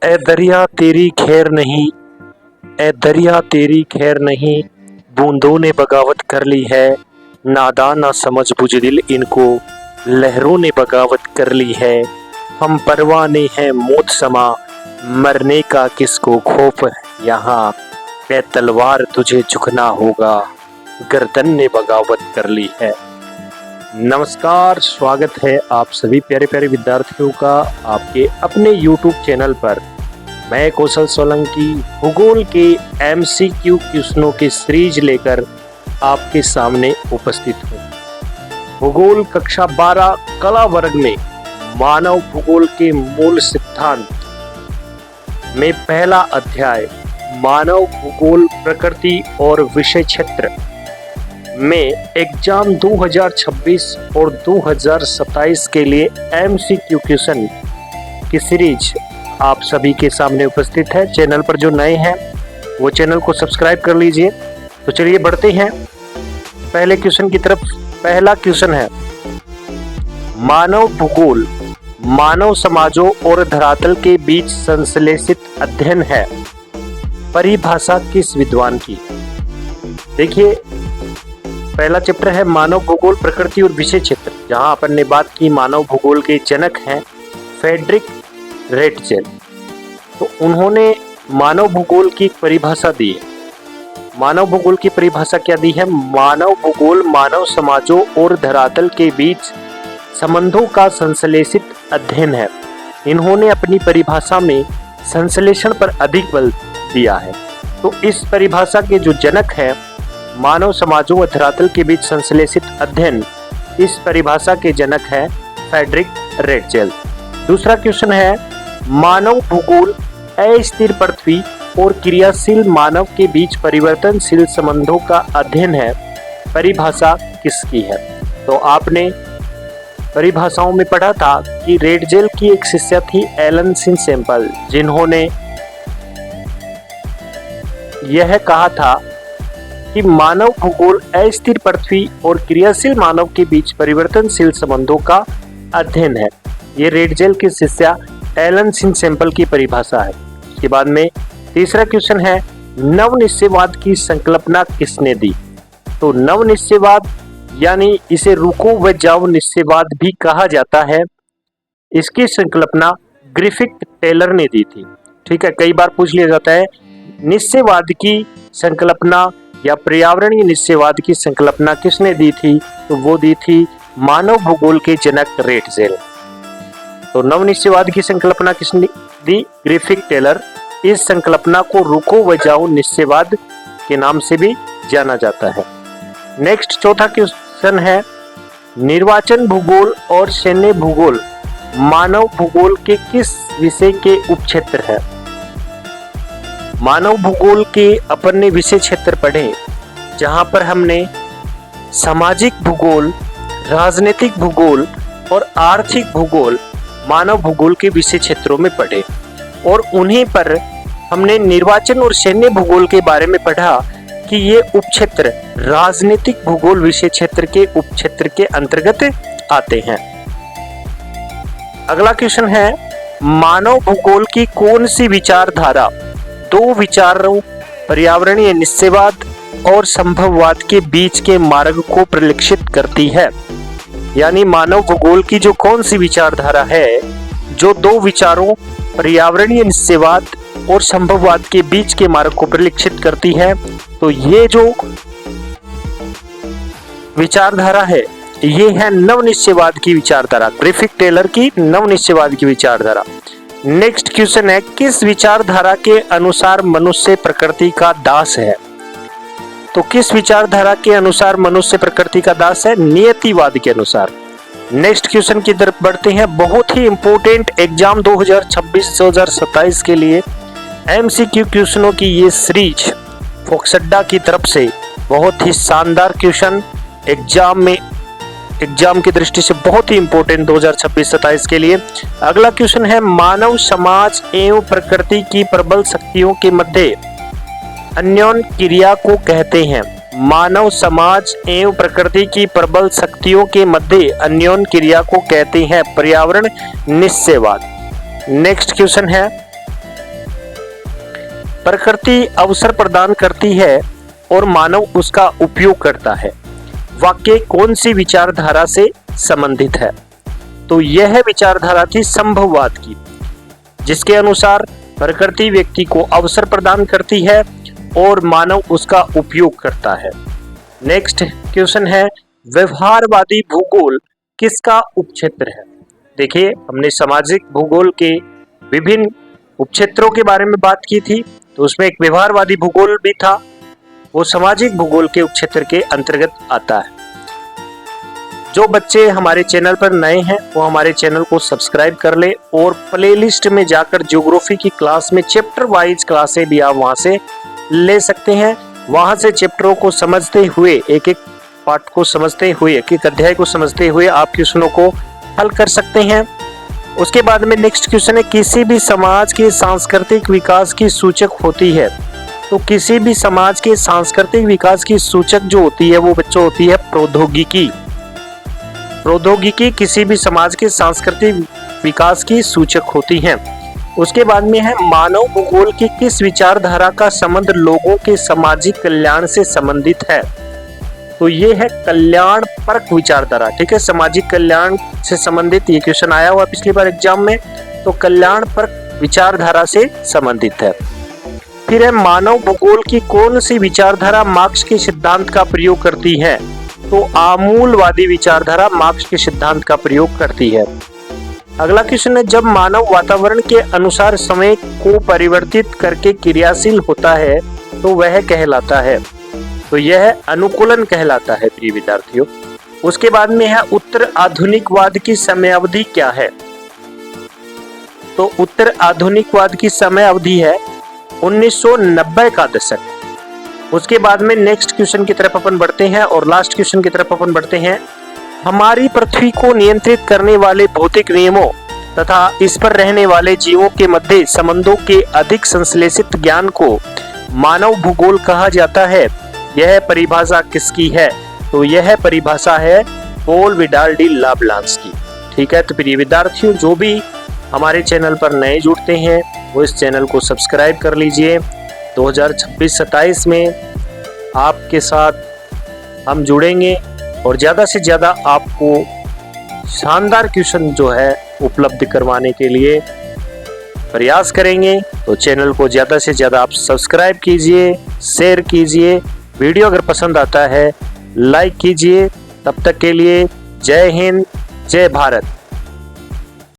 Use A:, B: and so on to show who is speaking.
A: ए दरिया तेरी खैर नहीं, ए दरिया तेरी खैर नहीं, बूंदों ने बगावत कर ली है। नादान ना समझ बुजदिल इनको, लहरों ने बगावत कर ली है। हम परवाने हैं मौत समा, मरने का किसको खौफ यहाँ। ए तलवार तुझे झुकना होगा, गर्दन ने बगावत कर ली है। नमस्कार, स्वागत है आप सभी प्यारे प्यारे विद्यार्थियों का आपके अपने YouTube चैनल पर। मैं कौशल सोलंकी भूगोल के MCQ क्वेश्चनों की सीरीज लेकर आपके सामने उपस्थित हूँ। भूगोल कक्षा 12 कला वर्ग में मानव भूगोल के मूल सिद्धांत में पहला अध्याय मानव भूगोल प्रकृति और विषय क्षेत्र में एग्जाम 2026 और 2027 के लिए MCQ क्वेश्चन की सीरीज आप सभी के सामने उपस्थित है। चैनल पर जो नए हैं वो चैनल को सब्सक्राइब कर लीजिए। तो चलिए बढ़ते हैं पहले क्वेश्चन की तरफ। पहला क्वेश्चन है, मानव भूगोल मानव समाजों और धरातल के बीच संश्लेषित अध्ययन है। परिभाषा किस विद्वान की। देखिए, पहला चैप्टर है मानव भूगोल प्रकृति और विषय क्षेत्र, जहां अपन ने बात की मानव भूगोल के जनक हैं फ्रेडरिक रेटजेल। तो उन्होंने मानव भूगोल की परिभाषा दी है। मानव भूगोल की परिभाषा क्या दी है? मानव भूगोल मानव समाजों और धरातल के बीच संबंधों का संश्लेषित अध्ययन है। इन्होंने अपनी परिभाषा में संश्लेषण पर अधिक बल दिया है। तो इस परिभाषा के जो जनक हैं मानव समाजों और धरातल के बीच संश्लेषित अध्ययन, इस परिभाषा के जनक है फ्रेडरिक रेटजेल। दूसरा क्वेश्चन है, मानव भूगोल अस्थिर पृथ्वी और क्रियाशील मानव के बीच परिवर्तनशील संबंधों का अध्ययन है। परिभाषा किसकी है? तो आपने परिभाषाओं में पढ़ा था कि रेटजेल की एक शिष्या थी एलन सिम्पल, जिन्होंने यह कहा था कि मानव भूगोल अस्थिर पृथ्वी और क्रियाशील मानव के बीच परिवर्तनशील संबंधों का अध्ययन है। ये रेटजेल की शिष्या एलन सिम्पल की परिभाषा है। इसके बाद में तीसरा क्वेश्चन है, नवनिश्चयवाद की संकल्पना किसने दी? तो नवनिश्चयवाद यानी इसे रुको व जाओ निश्चयवाद भी कहा जाता है, इसकी संकल्पना ग्रिफिथ टेलर ने दी थी। ठीक है, कई बार पूछ लिया जाता है निश्चयवाद की संकल्पना या पर्यावरणीय निश्चयवाद की संकल्पना किसने दी थी? तो वो दी थी मानव भूगोल के जनक रेटजेल। तो नवनिश्चयवाद की संकल्पना किसने दी? Griffith Taylor. इस संकल्पना को रुको व जाओ निश्चयवाद के नाम से भी जाना जाता है। नेक्स्ट चौथा क्वेश्चन है, निर्वाचन भूगोल और सैन्य भूगोल मानव भूगोल के किस विषय के उपक्षेत्र है? मानव भूगोल के अपन ने विषय क्षेत्र पढ़े, जहां पर हमने सामाजिक भूगोल, राजनीतिक भूगोल और आर्थिक भूगोल मानव भूगोल के विषय क्षेत्रों में पढ़े, और उन्हीं पर हमने निर्वाचन और सैन्य भूगोल के बारे में पढ़ा कि ये उपक्षेत्र राजनीतिक भूगोल विषय क्षेत्र के उपक्षेत्र के अंतर्गत आते हैं। अगला क्वेश्चन है, मानव भूगोल की कौन सी विचारधारा दो विचारों पर्यावरणीय निश्चयवाद और संभववाद के बीच के मार्ग को परिलक्षित करती है? यानी मानव भूगोल की जो कौन सी विचारधारा है जो दो विचारों पर्यावरणीय निश्चयवाद और संभववाद के बीच के मार्ग को परिलक्षित करती है? तो ये जो विचारधारा है ये है नवनिश्चयवाद की विचारधारा, ग्रिफिथ टेलर की नवनिश्चयवाद की विचारधारा। नेक्स्ट क्वेश्चन है, किस विचारधारा के अनुसार मनुष्य प्रकृति का दास है? तो किस विचारधारा के अनुसार मनुष्य प्रकृति का दास है? नियतिवाद के अनुसार। नेक्स्ट क्वेश्चन की तरफ बढ़ते हैं। बहुत ही इंपॉर्टेंट एग्जाम 2026-2027 के लिए MCQ क्वेश्चनों की ये सीरीज फोक्सड्डा की तरफ से बहुत ही शानदार क्वेश्चन एग्जाम की दृष्टि से बहुत ही इंपॉर्टेंट 2026-27 के लिए। अगला क्वेश्चन है, मानव समाज एवं प्रकृति की प्रबल शक्तियों के मध्य अन्योन्य क्रिया को कहते हैं। मानव समाज एवं प्रकृति की प्रबल शक्तियों के मध्य अन्योन्य क्रिया को कहते हैं पर्यावरण निश्चयवाद। नेक्स्ट क्वेश्चन है, प्रकृति अवसर प्रदान करती है और मानव उसका उपयोग करता है। वाक्य कौन सी विचारधारा से संबंधित है? तो यह विचारधारा थी संभववाद की, जिसके अनुसार प्रकृति व्यक्ति को अवसर प्रदान करती है और मानव उसका उपयोग करता है। नेक्स्ट क्वेश्चन है, व्यवहारवादी भूगोल किसका उपक्षेत्र है? देखिए, हमने सामाजिक भूगोल के विभिन्न उपक्षेत्रों के बारे में बात की थी, तो उसमें एक व्यवहारवादी भूगोल भी था, वो सामाजिक भूगोल के उपक्षेत्र के अंतर्गत आता है। जो बच्चे हमारे चैनल पर नए हैं वो हमारे चैनल को सब्सक्राइब कर ले और प्लेलिस्ट में जाकर ज्योग्राफी की क्लास में चैप्टर वाइज क्लासें भी आप वहां से ले सकते हैं। वहां से चैप्टरों को समझते हुए, एक एक पार्ट को समझते हुए, एक एक अध्याय को समझते हुए आप क्वेश्चनों को हल कर सकते हैं। उसके बाद में नेक्स्ट क्वेश्चन है, किसी भी समाज के सांस्कृतिक विकास की सूचक होती है? तो किसी भी समाज के सांस्कृतिक विकास की सूचक जो होती है वो बच्चों होती है प्रौद्योगिकी। प्रौद्योगिकी किसी भी समाज के सांस्कृतिक विकास की सूचक होती है। उसके बाद में है, मानव भूगोल की किस विचारधारा का संबंध लोगों के सामाजिक कल्याण से संबंधित है? तो ये है कल्याण परक विचारधारा। ठीक है, सामाजिक कल्याण से संबंधित ये क्वेश्चन आया हुआ पिछली बार एग्जाम में, तो कल्याण परक विचारधारा से संबंधित है। फिर है, मानव भूगोल की कौन सी विचारधारा मार्क्स के सिद्धांत का प्रयोग करती है? तो आमूलवादी विचारधारा मार्क्स के सिद्धांत का प्रयोग करती है। अगला क्वेश्चन है, जब मानव वातावरण के अनुसार समय को परिवर्तित करके क्रियाशील होता है तो वह कहलाता है? तो यह अनुकूलन कहलाता है प्रिय विद्यार्थियों। उसके बाद में है, उत्तर आधुनिकवाद की समयावधि क्या है? तो उत्तर आधुनिकवाद की समय अवधि है 1990 का दशक। उसके बाद में नेक्स्ट क्वेश्चन की तरफ अपन बढ़ते हैं और लास्ट क्वेश्चन की तरफ अपन बढ़ते हैं। हमारी पृथ्वी को नियंत्रित करने वाले भौतिक नियमों तथा इस पर रहने वाले जीवों के मध्य संबंधों के अधिक संश्लेषित ज्ञान को मानव भूगोल कहा जाता है। यह परिभाषा किसकी है? तो यह परिभाषा है पॉल विडाल डी लाब्लांस की। ठीक है, तो प्रिय विद्यार्थियों, जो भी हमारे चैनल पर नए जुड़ते हैं वो इस चैनल को सब्सक्राइब कर लीजिए। 2026-27 में आपके साथ हम जुड़ेंगे और ज़्यादा से ज़्यादा आपको शानदार क्वेश्चन जो है उपलब्ध करवाने के लिए प्रयास करेंगे। तो चैनल को ज़्यादा से ज़्यादा आप सब्सक्राइब कीजिए, शेयर कीजिए, वीडियो अगर पसंद आता है लाइक कीजिए। तब तक के लिए जय हिंद, जय भारत।